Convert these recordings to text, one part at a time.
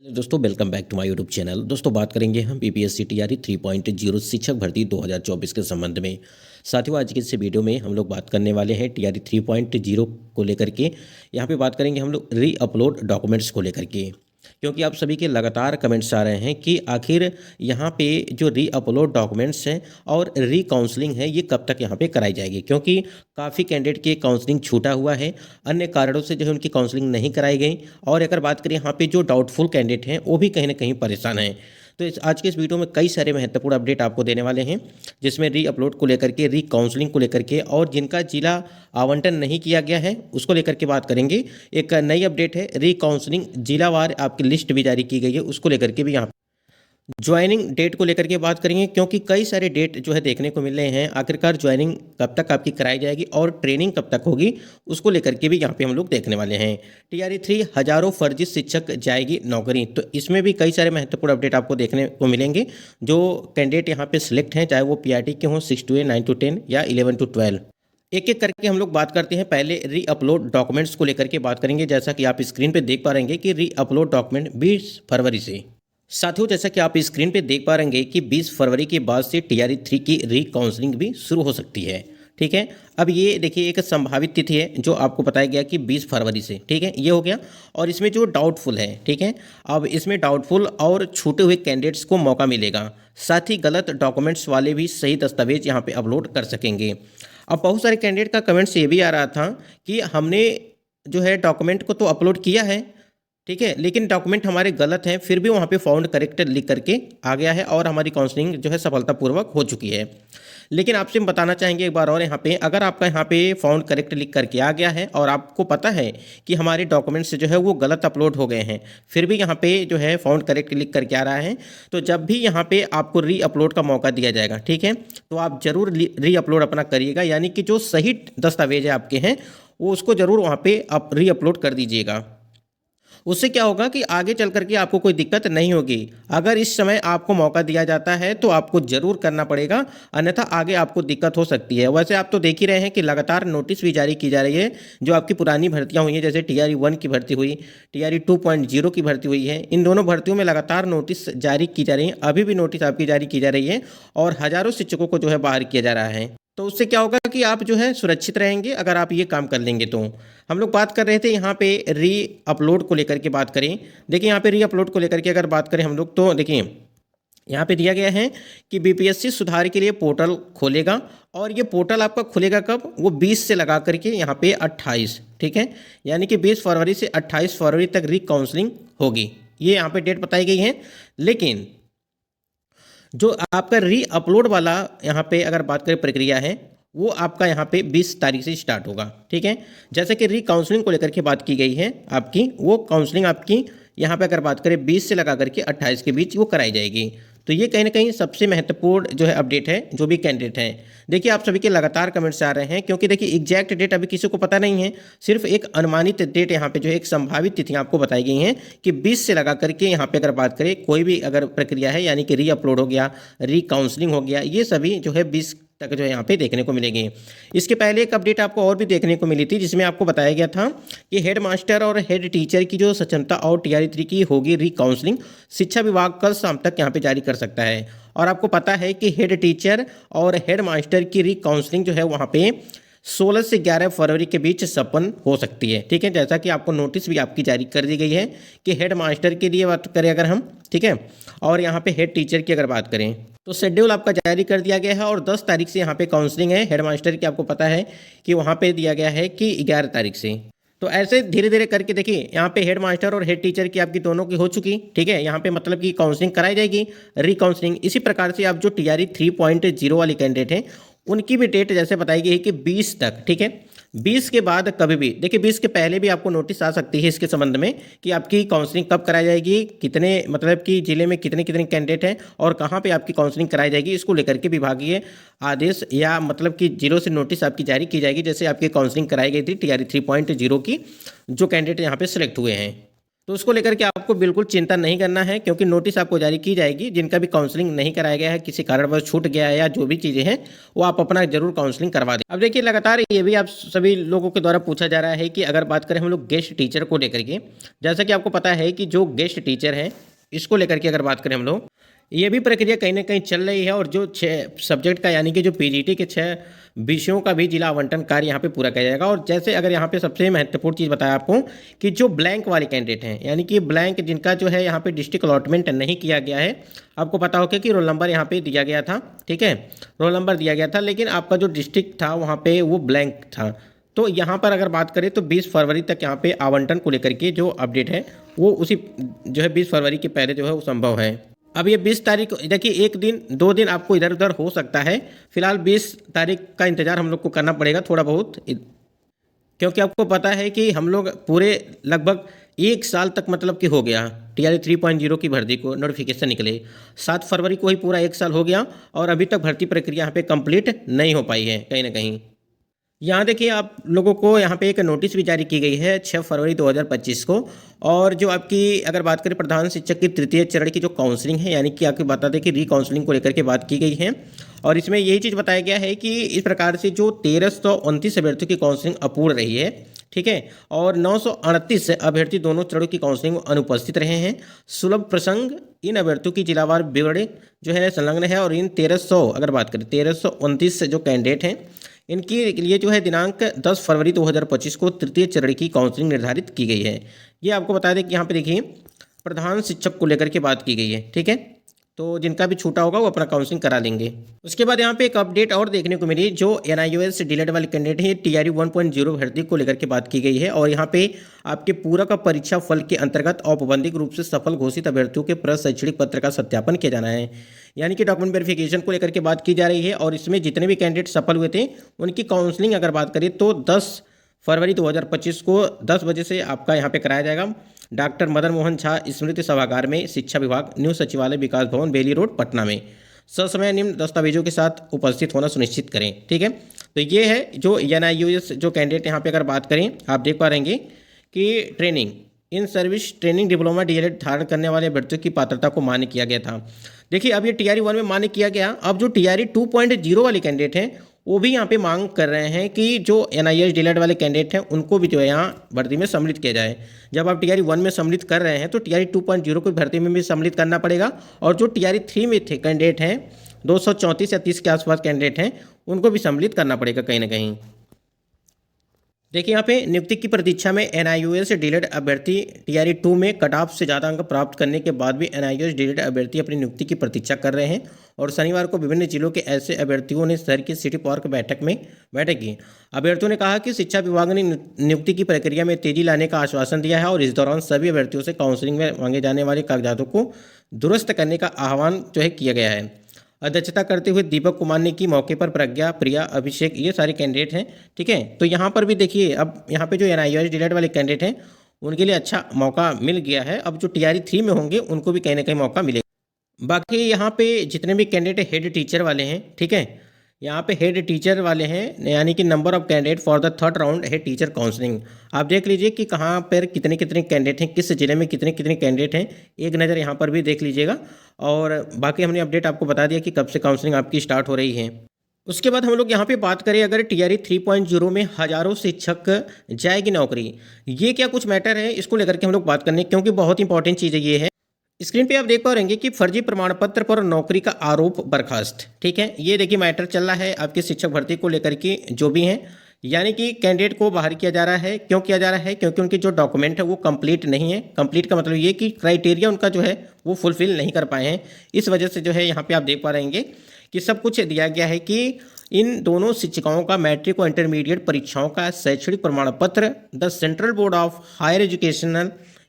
दोस्तों welcome back to my YouTube channel. दोस्तों बात करेंगे हम बीपीएससी टीआरई 3.0 शिक्षक भर्ती 2024 के संबंध में। साथियों आज की इस वीडियो में हम लोग बात करने वाले हैं टीआरई 3.0 को लेकर के। यहाँ पे बात करेंगे हम लोग री अपलोड डॉक्यूमेंट्स को लेकर के, क्योंकि आप सभी के लगातार कमेंट्स आ रहे हैं कि आखिर यहाँ पे जो री अपलोड डॉक्यूमेंट्स हैं और री काउंसलिंग है ये कब तक यहाँ पे कराई जाएगी, क्योंकि काफ़ी कैंडिडेट की काउंसलिंग छूटा हुआ है, अन्य कारणों से जो है उनकी काउंसलिंग नहीं कराई गई। और अगर बात करें यहाँ पे जो डाउटफुल कैंडिडेट हैं वो भी कहीं ना कहीं परेशान हैं। तो आज के इस वीडियो में कई सारे महत्वपूर्ण अपडेट आपको देने वाले हैं, जिसमें री अपलोड को लेकर के, री काउंसलिंग को लेकर के, और जिनका जिला आवंटन नहीं किया गया है उसको लेकर के बात करेंगे। एक नई अपडेट है, री काउंसलिंग जिलावार आपकी लिस्ट भी जारी की गई है, उसको लेकर के भी यहाँ ज्वाइनिंग डेट को लेकर के बात करेंगे, क्योंकि कई सारे डेट जो है देखने को मिल रहे हैं। आखिरकार ज्वाइनिंग कब तक आपकी कराई जाएगी और ट्रेनिंग कब तक होगी उसको लेकर के भी यहाँ पे हम लोग देखने वाले हैं। टीआरई 3 हजारों फर्जी शिक्षक जाएगी नौकरी, तो इसमें भी कई सारे महत्वपूर्ण अपडेट आपको देखने को मिलेंगे। जो कैंडिडेट यहाँ पे सिलेक्ट हैं, चाहे वो पीआरटी के हों 6 to 8, 9 to 10 या 11 to 12, एक एक करके हम लोग बात करते हैं। पहले री अपलोड डॉक्यूमेंट्स को लेकर के बात करेंगे। जैसा कि आप स्क्रीन पे देख पा रहे हैं कि री अपलोड डॉक्यूमेंट 20 फरवरी से, साथियों जैसा कि आप स्क्रीन पे देख पा रहे हैं कि 20 फरवरी के बाद से टीआरई 3 की री काउंसलिंग भी शुरू हो सकती है। ठीक है, अब ये देखिए एक संभावित तिथि है जो आपको बताया गया कि 20 फरवरी से, ठीक है, ये हो गया। और इसमें जो डाउटफुल है, ठीक है, अब इसमें डाउटफुल और छूटे हुए कैंडिडेट्स को मौका मिलेगा। साथ ही गलत डॉक्यूमेंट्स वाले भी सही दस्तावेज यहाँ पे अपलोड कर सकेंगे। अब बहुत सारे कैंडिडेट का कमेंट्स ये भी आ रहा था कि हमने जो है डॉक्यूमेंट को तो अपलोड किया है, ठीक है, लेकिन डॉक्यूमेंट हमारे गलत हैं, फिर भी वहाँ पे फाउंड करेक्टेड लिख करके आ गया है और हमारी काउंसलिंग जो है सफलतापूर्वक हो चुकी है। लेकिन आपसे हम बताना चाहेंगे एक बार और, यहाँ पे अगर आपका यहाँ पे फाउंड करेक्ट लिख करके आ गया है और आपको पता है कि हमारे डॉक्यूमेंट्स जो है वो गलत अपलोड हो गए हैं, फिर भी यहाँ पे जो है फाउंड करेक्ट लिख करके आ रहा है, तो जब भी यहाँ पे आपको री अपलोड का मौका दिया जाएगा, ठीक है, तो आप जरूर री अपलोड अपना करिएगा। यानी कि जो सही दस्तावेज है आपके हैं वो उसको जरूर वहाँ पे आप री अपलोड कर दीजिएगा। उससे क्या होगा कि आगे चल करके आपको कोई दिक्कत नहीं होगी। अगर इस समय आपको मौका दिया जाता है तो आपको जरूर करना पड़ेगा, अन्यथा आगे आपको दिक्कत हो सकती है। वैसे आप तो देख ही रहे हैं कि लगातार नोटिस भी जारी की जा रही है। जो आपकी पुरानी भर्तियां हुई हैं, जैसे टीआरई 1 की भर्ती हुई, टीआरई 2.0 की भर्ती हुई है, इन दोनों भर्तियों में लगातार नोटिस जारी की जा रही है। अभी भी नोटिस आपकी जारी की जा रही है और हजारों शिक्षकों को जो है बाहर किया जा रहा है। तो उससे क्या होगा कि आप जो है सुरक्षित रहेंगे अगर आप ये काम कर लेंगे। तो हम लोग बात कर रहे थे यहाँ पे री अपलोड को लेकर के बात करें। देखिए यहाँ पे री अपलोड को लेकर के अगर बात करें हम लोग, तो देखिए यहाँ पे दिया गया है कि बीपीएससी सुधार के लिए पोर्टल खोलेगा, और ये पोर्टल आपका खुलेगा कब, वो 20 से लगा करके यहाँ पे 28, ठीक है, यानी कि 20 फरवरी से 28 फरवरी तक री काउंसलिंग होगी। ये यहाँ पे डेट बताई गई है। लेकिन जो आपका री अपलोड वाला यहाँ पे अगर बात करें प्रक्रिया है, वो आपका यहाँ पे 20 तारीख से स्टार्ट होगा, ठीक है। जैसे कि री काउंसलिंग को लेकर के बात की गई है आपकी, वो काउंसलिंग आपकी यहाँ पे अगर बात करें 20 से लगा करके 28 के बीच वो कराई जाएगी। तो ये कहीं ना कहीं सबसे महत्वपूर्ण जो है अपडेट है जो भी कैंडिडेट हैं। देखिए आप सभी के लगातार कमेंट्स आ रहे हैं, क्योंकि देखिए एग्जैक्ट डेट अभी किसी को पता नहीं है, सिर्फ एक अनुमानित डेट यहाँ पे जो है एक संभावित तिथि आपको बताई गई हैं कि 20 से लगा करके यहाँ पे अगर बात करें कोई भी अगर प्रक्रिया है, यानी कि री अपलोड हो गया, री काउंसलिंग हो गया, ये सभी जो है 20 तक जो है यहाँ पे देखने को मिलेंगे। इसके पहले एक अपडेट आपको और भी देखने को मिली थी, जिसमें आपको बताया गया था कि हेड मास्टर और हेड टीचर की जो सक्षमता और टीआरई 3 की होगी री काउंसलिंग, शिक्षा विभाग कल शाम तक यहाँ पे जारी कर सकता है। और आपको पता है कि हेड टीचर और हेड मास्टर की री काउंसलिंग जो है वहाँ पे 16 से 11 फरवरी के बीच संपन्न हो सकती है, ठीक है। जैसा कि आपको नोटिस भी आपकी जारी कर दी गई है कि हेड मास्टर के लिए बात करें अगर हम, ठीक है, और यहाँ पे हेड टीचर की अगर बात करें तो शेड्यूल आपका जारी कर दिया गया है। और 10 तारीख से यहाँ पे काउंसलिंग है। हेड मास्टर की आपको पता है कि वहाँ पे दिया गया है कि 11 तारीख से। तो ऐसे धीरे धीरे करके देखिए यहाँ पे हेड मास्टर और हेड टीचर की आपकी दोनों की हो चुकी, ठीक है, यहाँ पे मतलब कि काउंसलिंग कराई जाएगी, री काउंसलिंग। इसी प्रकार से आप जो टीआरई 3.0 वाले कैंडिडेट हैं उनकी भी डेट जैसे बताई गई है कि 20 तक, ठीक है। 20 के बाद कभी भी, देखिए 20 के पहले भी आपको नोटिस आ सकती है इसके संबंध में कि आपकी काउंसलिंग कब कराई जाएगी, कितने मतलब कि जिले में कितने कितने कैंडिडेट हैं और कहाँ पे आपकी काउंसलिंग कराई जाएगी, इसको लेकर के विभागीय आदेश या मतलब कि जिलों से नोटिस आपकी जारी की जाएगी। जैसे आपकी काउंसलिंग कराई गई थी टीआरई 3.0 की, जो कैंडिडेट यहाँ पे सिलेक्ट हुए हैं। तो उसको लेकर के आपको बिल्कुल चिंता नहीं करना है, क्योंकि नोटिस आपको जारी की जाएगी। जिनका भी काउंसलिंग नहीं कराया गया है, किसी कारणवश छूट गया है या जो भी चीज़ें हैं, वो आप अपना जरूर काउंसलिंग करवा दें। अब देखिए, लगातार ये भी आप सभी लोगों के द्वारा पूछा जा रहा है कि अगर बात करें हम लोग गेस्ट टीचर को लेकर के, जैसा कि आपको पता है कि जो गेस्ट टीचर है इसको लेकर के अगर बात करें हम लोग, ये भी प्रक्रिया कहीं ना कहीं चल रही है। और जो 6 सब्जेक्ट का यानी कि जो पीजीटी के 6 विषयों का भी जिला आवंटन कार्य यहाँ पे पूरा किया जाएगा। और जैसे अगर यहाँ पे सबसे महत्वपूर्ण चीज़ बताया आपको कि जो ब्लैंक वाले कैंडिडेट हैं, यानी कि ब्लैंक जिनका जो है यहाँ पे डिस्ट्रिक्ट अलॉटमेंट नहीं किया गया है, आपको पता होगा कि रोल नंबर यहाँ पे दिया गया था, ठीक है, रोल नंबर दिया गया था, लेकिन आपका जो डिस्ट्रिक्ट था वहाँ पे वो ब्लैंक था। तो यहाँ पर अगर बात करें तो 20 फरवरी तक यहाँ पे आवंटन को लेकर के जो अपडेट है वो उसी जो है 20 फरवरी के पहले जो है वो संभव है। अब ये 20 तारीख, देखिए 1 दिन 2 दिन आपको इधर उधर हो सकता है। फिलहाल 20 तारीख का इंतज़ार हम लोग को करना पड़ेगा थोड़ा बहुत, क्योंकि आपको पता है कि हम लोग पूरे लगभग 1 साल तक मतलब कि हो गया टीआरई 3.0 की भर्ती को नोटिफिकेशन निकले। 7 फरवरी को ही पूरा 1 साल हो गया और अभी तक भर्ती प्रक्रिया यहाँ पे कंप्लीट नहीं हो पाई है कहीं ना कहीं। यहाँ देखिए, आप लोगों को यहाँ पे एक नोटिस भी जारी की गई है 6 फरवरी 2025 को। और जो आपकी अगर बात करें प्रधान शिक्षक की तृतीय चरण की जो काउंसलिंग है, यानी कि आपको बता दें कि रीकाउंसलिंग को लेकर के बात की गई है। और इसमें यही चीज़ बताया गया है कि इस प्रकार से जो 1329 अभ्यर्थियों की काउंसलिंग अपूर्ण रही है, ठीक है, और 938 अभ्यर्थी दोनों चरणों की काउंसलिंग में अनुपस्थित रहे हैं। सुलभ प्रसंग इन अभ्यर्थियों की जिलावार विवरण जो है संलग्न है। और इन 1300 अगर बात करें 1329 जो कैंडिडेट हैं, इनके लिए जो है दिनांक 10 फरवरी 2025 को तृतीय चरण की काउंसलिंग निर्धारित की गई है। ये आपको बता दें कि यहाँ पे देखिए प्रधान शिक्षक को लेकर के बात की गई है, ठीक है, तो जिनका भी छूटा होगा वो अपना काउंसलिंग करा लेंगे। उसके बाद यहाँ पे एक अपडेट और देखने को मिली, जो NIOS डिलेट वाले कैंडिडेट हैं, TRE 1.0 भर्ती को लेकर के बात की गई है। और यहाँ पे आपके पूरा का परीक्षा फल के अंतर्गत औपबंधिक रूप से सफल घोषित अभ्यर्थियों के प्रशैक्षणिक पत्र का सत्यापन किया जाना है, यानी कि डॉक्यूमेंट वेरिफिकेशन को लेकर के बात की जा रही है। और इसमें जितने भी कैंडिडेट सफल हुए थे उनकी काउंसलिंग अगर बात करें तो 10 फरवरी 2025 को 10 बजे से आपका यहाँ पे कराया जाएगा डॉक्टर मदन मोहन झा स्मृति सभागार में, शिक्षा विभाग, न्यू सचिवालय, विकास भवन, बेली रोड, पटना में। ससमय निम्न दस्तावेजों के साथ उपस्थित होना सुनिश्चित करें, ठीक है। तो ये है जो NIOS जो कैंडिडेट यहाँ पे अगर बात करें, आप देख पा रहेंगे कि training in service training diploma DLED धारण करने वाले अभ्यर्थियों की पात्रता को मान्य किया गया था। देखिए, अब ये TRE 1 में मान्य किया गया। अब जो TRE 2.0 वाले कैंडिडेट हैं वो भी यहाँ पे मांग कर रहे हैं कि जो NIOS डिलेट वाले कैंडिडेट हैं उनको भी जो है यहाँ भर्ती में सम्मिलित किया जाए। जब आप TRE 1 में सम्मिलित कर रहे हैं तो TRE 2.0 को भर्ती में भी सम्मिलित करना पड़ेगा। और जो TRE 3 में थे कैंडिडेट हैं, 234 या 30 के आसपास कैंडिडेट हैं, उनको भी सम्मिलित करना पड़ेगा कहीं ना कहीं। देखिए, यहाँ पे नियुक्ति की प्रतीक्षा में NIOS डिलेट अभ्यर्थी TRE 2 में कट ऑफ से ज़्यादा अंक प्राप्त करने के बाद भी NIOS डिलेट अभ्यर्थी अपनी नियुक्ति की प्रतीक्षा कर रहे हैं। और शनिवार को विभिन्न जिलों के ऐसे अभ्यर्थियों ने शहर की सिटी पार्क बैठक की। अभ्यर्थियों ने कहा कि शिक्षा विभाग ने नियुक्ति की प्रक्रिया में तेजी लाने का आश्वासन दिया है और इस दौरान सभी अभ्यर्थियों से काउंसलिंग में मांगे जाने वाले कागजातों को दुरुस्त करने का आह्वान जो है किया गया है। अध्यक्षता करते हुए दीपक कुमार ने की, मौके पर प्रज्ञा, प्रिया, अभिषेक, ये सारे कैंडिडेट हैं, ठीक है। तो यहाँ पर भी देखिए, अब यहाँ पे जो NIOS डिलेट वाले कैंडिडेट हैं उनके लिए अच्छा मौका मिल गया है। अब जो TRE 3 में होंगे उनको भी कहीं ना कहीं मौका मिलेगा। बाकी यहाँ पे जितने भी कैंडिडेट हेड टीचर वाले हैं, ठीक है, यहाँ पे हेड टीचर वाले हैं, यानी कि number of candidate for the 3rd round head teacher counselling. आप देख लीजिए कि कहाँ पर कितने कितने कैंडिडेट हैं, किस जिले में कितने कितने कैंडिडेट हैं, एक नज़र यहाँ पर भी देख लीजिएगा। और बाकी हमने अपडेट आपको बता दिया कि कब से काउंसलिंग आपकी स्टार्ट हो रही है। उसके बाद हम लोग यहाँ पे बात करें, अगर TRE 3.0 में हज़ारों शिक्षक जाएगी नौकरी, ये क्या कुछ मैटर है, इसको लेकर के हम लोग बात करने, क्योंकि बहुत इंपॉर्टेंट चीज़ ये है। स्क्रीन पे आप देख पा रहेंगे कि फर्जी प्रमाण पत्र पर नौकरी का आरोप बर्खास्त, ठीक है। ये देखिए मैटर चल रहा है आपकी शिक्षक भर्ती को लेकर के जो भी हैं, यानी कि कैंडिडेट को बाहर किया जा रहा है। क्यों किया जा रहा है? क्योंकि उनके जो डॉक्यूमेंट है वो कंप्लीट नहीं है। कंप्लीट का मतलब ये कि क्राइटेरिया उनका जो है वो फुलफिल नहीं कर पाए हैं। इस वजह से जो है यहाँ पे आप देख पा रहेंगे कि सब कुछ दिया गया है कि इन दोनों शिक्षिकाओं का मैट्रिक और इंटरमीडिएट परीक्षाओं का शैक्षणिक प्रमाण पत्र the central board of higher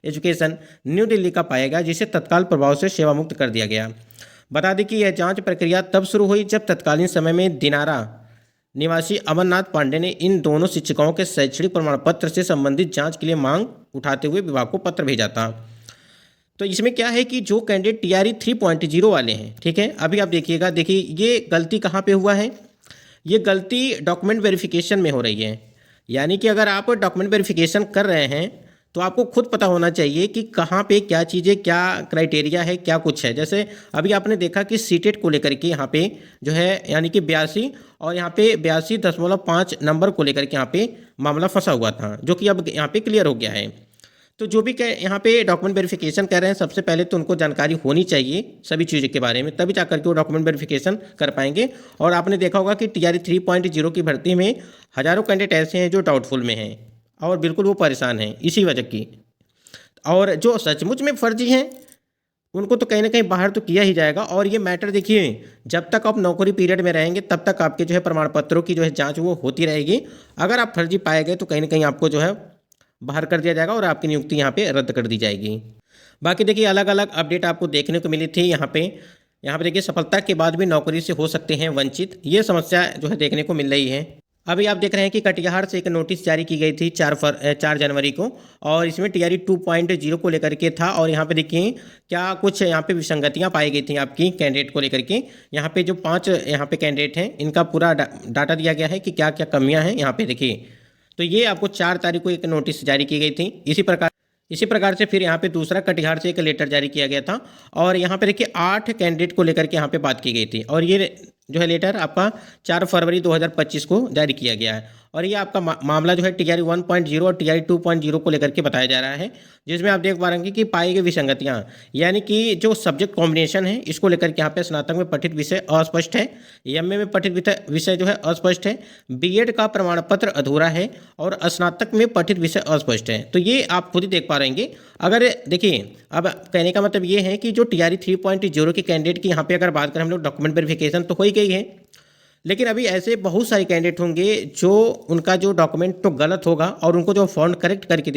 education new Delhi का पाया गया, जिसे तत्काल प्रभाव से सेवा मुक्त कर दिया गया। बता दें कि यह जांच प्रक्रिया तब शुरू हुई जब तत्कालीन समय में दिनारा निवासी अमरनाथ पांडे ने इन दोनों शिक्षिकाओं के शैक्षणिक प्रमाण पत्र से संबंधित जांच के लिए मांग उठाते हुए विभाग को पत्र भेजा था। तो इसमें क्या है कि जो कैंडिडेट TRE 3.0 वाले हैं, ठीक है, अभी आप देखिएगा, देखिए ये गलती कहाँ पे हुआ है, ये गलती डॉक्यूमेंट वेरिफिकेशन में हो रही है। यानी कि अगर आप डॉक्यूमेंट वेरिफिकेशन कर रहे हैं तो आपको खुद पता होना चाहिए कि कहाँ पे क्या चीज़ें, क्या क्राइटेरिया है, क्या कुछ है। जैसे अभी आपने देखा कि सीटेट को लेकर के यहाँ पे जो है यानी कि 82 और यहाँ पे 82.5 नंबर को लेकर के यहाँ पे मामला फंसा हुआ था, जो कि अब यहाँ पे क्लियर हो गया है। तो जो भी यहाँ पे डॉक्यूमेंट वेरिफिकेशन कर रहे हैं, सबसे पहले तो उनको जानकारी होनी चाहिए सभी चीज़ों के बारे में, तभी जाकर के वो डॉक्यूमेंट वेरिफिकेशन कर पाएंगे। और आपने देखा होगा कि टीआरई 3.0 की भर्ती में हज़ारों कैंडिडेट ऐसे हैं जो डाउटफुल में हैं और बिल्कुल वो परेशान हैं इसी वजह की। और जो सचमुच में फर्जी हैं उनको तो कहीं ना कहीं बाहर तो किया ही जाएगा। और ये मैटर देखिए, जब तक आप नौकरी पीरियड में रहेंगे तब तक आपके जो है प्रमाण पत्रों की जो है जांच वो होती रहेगी। अगर आप फर्जी पाए गए तो कहीं ना कहीं आपको जो है बाहर कर दिया जाएगा और आपकी नियुक्ति यहाँ पे रद्द कर दी जाएगी। बाकी देखिए अलग अलग अपडेट आपको देखने को मिली थी। यहाँ पे देखिए सफलता के बाद भी नौकरी से हो सकते हैं वंचित, ये समस्या जो है देखने को मिल रही है। अभी आप देख रहे हैं कि कटिहार से एक नोटिस जारी की गई थी 4 जनवरी को, और इसमें टीआरई 2.0 को लेकर के था। और यहाँ पे देखिए क्या कुछ यहाँ पे विसंगतियाँ पाई गई थी आपकी कैंडिडेट को लेकर के। यहाँ पे जो 5 यहाँ पे कैंडिडेट हैं इनका पूरा डाटा दिया गया है कि क्या क्या कमियाँ हैं यहाँ पे देखिए। तो ये आपको 4 तारीख को एक नोटिस जारी की गई थी। इसी प्रकार से फिर यहाँ पे दूसरा कटिहार से एक लेटर जारी किया गया था, और यहाँ पे देखिए 8 कैंडिडेट को लेकर के यहाँ पे बात की गई थी। और ये जो है लेटर आपका 4 फरवरी 2025 को जारी किया गया है। और ये आपका मामला जो है टीआरई 1.0 और टीआरई 2.0 को लेकर के बताया जा रहा है, जिसमें आप देख पा रहे हैं कि पाई गई विसंगतियाँ, यानी कि जो सब्जेक्ट कॉम्बिनेशन है इसको लेकर के यहाँ पे स्नातक में पठित विषय अस्पष्ट है, एमए में पठित विषय जो है अस्पष्ट है, बीएड का प्रमाण पत्र अधूरा है और स्नातक में पठित विषय अस्पष्ट है। तो ये आप खुद ही देख पा रहेंगे। अगर देखिए अब कहने का मतलब ये है कि जो टीआरई 3.0 के कैंडिडेट की यहाँ पे अगर बात करें हम लोग, डॉक्यूमेंट वेरिफिकेशन तो हो ही गई है, लेकिन अभी ऐसे बहुत सारे कैंडिडेट होंगे जो उनका जो डॉक्यूमेंट तो गलत होगा और उनको जो फॉर्म करेक्ट करके दे